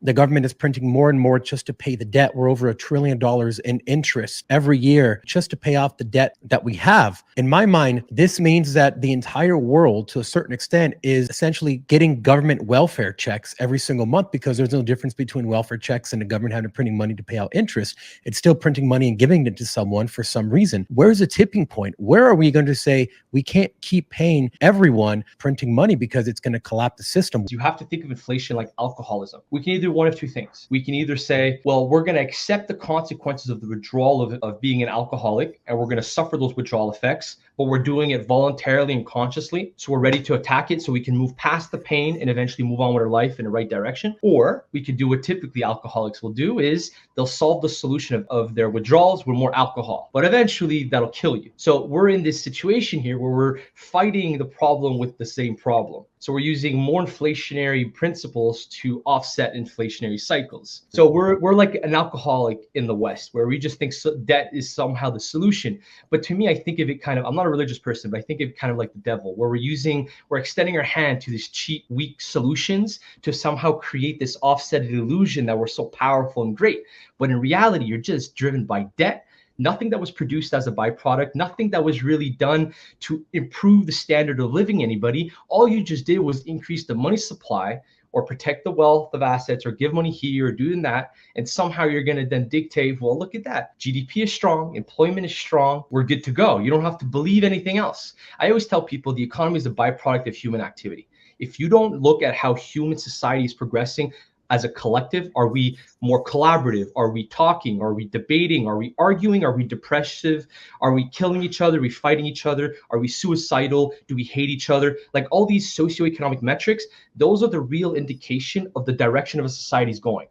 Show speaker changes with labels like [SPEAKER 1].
[SPEAKER 1] the government is printing more and more just to pay the debt. We're over $1 trillion in interest every year just to pay off the debt that we have. In my mind, this means that the entire world, to a certain extent, is essentially getting government welfare checks every single month, because there's no difference between welfare checks and the government having to printing money to pay out interest. It's still printing money and giving it to someone for some reason. Where's the tipping point? Where are we going to say we can't keep paying everyone printing money because it's going to collapse the system?
[SPEAKER 2] You have to think of inflation like alcoholism. We can either do one of two things. We can either say, well, we're going to accept the consequences of the withdrawal of being an alcoholic, and we're going to suffer those withdrawal effects, but we're doing it voluntarily and consciously. So we're ready to attack it so we can move past the pain and eventually move on with our life in the right direction. Or we could do what typically alcoholics will do, is they'll solve the solution of their withdrawals with more alcohol, but eventually that'll kill you. So we're in this situation here where we're fighting the problem with the same problem. So we're using more inflationary principles to offset inflationary cycles. So we're like an alcoholic in the West, where we just think debt is somehow the solution. But to me, I think of it kind of, I'm not a religious person, but I think of it kind of like the devil, where we're extending our hand to these cheap, weak solutions to somehow create this offsetted illusion that we're so powerful and great. But in reality, you're just driven by debt. Nothing that was produced as a byproduct, nothing that was really done to improve the standard of living anybody. All you just did was increase the money supply, or protect the wealth of assets, or give money here or doing that. And somehow you're going to then dictate, well, look at that. GDP is strong, employment is strong, we're good to go. You don't have to believe anything else. I always tell people the economy is a byproduct of human activity. If you don't look at how human society is progressing as a collective, are we more collaborative? Are we talking? Are we debating? Are we arguing? Are we depressive? Are we killing each other? Are we fighting each other? Are we suicidal? Do we hate each other? Like all these socioeconomic metrics, those are the real indication of the direction of a society is going.